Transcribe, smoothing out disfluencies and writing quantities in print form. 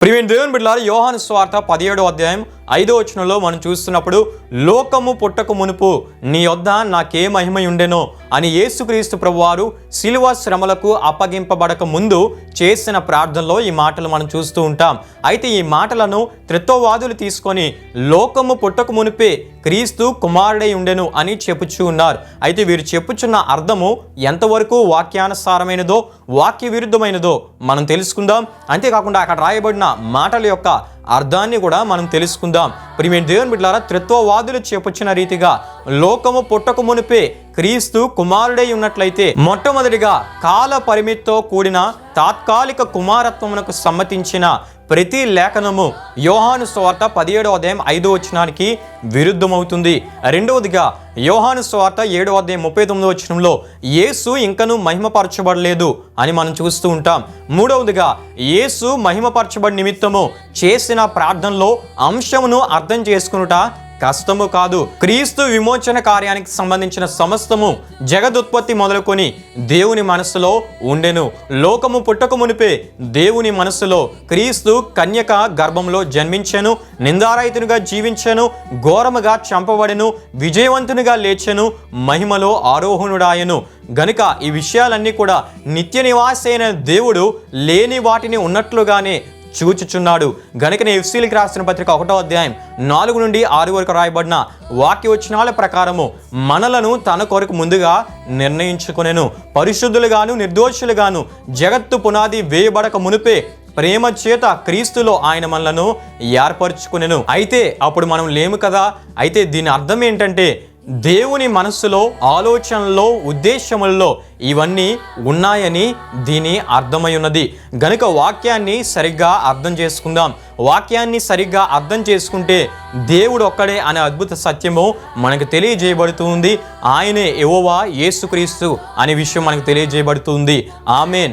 ప్రియమైన దేవుని బిడ్డలారా, యోహాను సువార్త 17వ అధ్యాయం 5వ వచనంలో మనం చూస్తున్నప్పుడు, లోకము పుట్టక మునుపు నీ యొద్ద నాకే మహిమ ఉండెనో అని యేసుక్రీస్తు ప్రభువారు శిలువ శ్రమలకు అప్పగింపబడక ముందు చేసిన ప్రార్థనలో ఈ మాటలు మనం చూస్తూ ఉంటాం. అయితే ఈ మాటలను త్రిత్వవాదులు తీసుకొని లోకము పుట్టక మునిపే క్రీస్తు కుమారుడై ఉండెను అని చెప్పుచూ ఉన్నారు. అయితే వీరు చెప్పుచున్న అర్థము ఎంతవరకు వాక్యానుసారమైనదో వాక్య విరుద్ధమైనదో మనం తెలుసుకుందాం. అంతేకాకుండా అక్కడ రాయబడిన మాటల యొక్క అర్థాన్ని కూడా మనం తెలుసుకుందాం. ప్రియమైన దేవుని బిడ్డలారా, త్రిత్వవాదులు చెప్పుచున్న రీతిగా లోకము పుట్టక మునిపే క్రీస్తు కుమారుడై ఉన్నట్లయితే మొట్టమొదటిగా కాల పరిమితితో కూడిన తాత్కాలిక కుమారత్వమునకు సమ్మతించిన ప్రతి లేఖనము యోహాను సువార్త 17వ అధ్యాయం 5వ వచనానికి విరుద్ధమవుతుంది. రెండవదిగా యోహాను సువార్త 7వ అధ్యాయం 39వ వచనంలో యేసు ఇంకనూ మహిమపరచబడలేదు అని మనం చూస్తూ ఉంటాం. మూడవదిగా యేసు మహిమపరచబడి నిమిత్తము చేసిన ప్రార్థనలో అంశమును అర్థం చేసుకునుట కష్టము కాదు. క్రీస్తు విమోచన కార్యానికి సంబంధించిన సమస్తము జగదుత్పత్తి మొదలుకొని దేవుని మనస్సులో ఉండెను. లోకము పుట్టక మునిపే దేవుని మనస్సులో క్రీస్తు కన్యక గర్భంలో జన్మించెను, నిందారహితునిగా జీవించెను, ఘోరముగా చంపబడెను, విజయవంతునిగా లేచెను, మహిమలో ఆరోహణుడాయెను. గనుక ఈ విషయాలన్నీ కూడా నిత్య నివాసైన దేవుడు లేని వాటిని ఉన్నట్లుగానే చూచుచున్నాడు. గనుకనే ఎఫెసీయులకు రాసిన పత్రిక 1వ అధ్యాయం 4 నుండి 6 వరకు రాయబడిన వాక్యవచనాల ప్రకారము మనలను తన కొరకు ముందుగా నిర్ణయించుకొనెను. పరిశుద్ధులుగాను నిర్దోషులుగాను జగత్తు పునాది వేయబడక మునిపే ప్రేమ చేత క్రీస్తులో ఆయన మనలను ఏర్పరచుకొనెను. అయితే అప్పుడు మనం లేము కదా. అయితే దీని అర్థం ఏంటంటే, దేవుని మనస్సులో, ఆలోచనలో, ఉద్దేశములలో ఇవన్నీ ఉన్నాయని దీని అర్థమై ఉన్నది. గనుక వాక్యాన్ని సరిగ్గా అర్థం చేసుకుందాం. వాక్యాన్ని సరిగ్గా అర్థం చేసుకుంటే దేవుడు ఒక్కడే అనే అద్భుత సత్యము మనకు తెలియజేయబడుతుంది. ఆయనే యెహోవా యేసుక్రీస్తు అనే విషయం మనకు తెలియజేయబడుతుంది. ఆమేన్.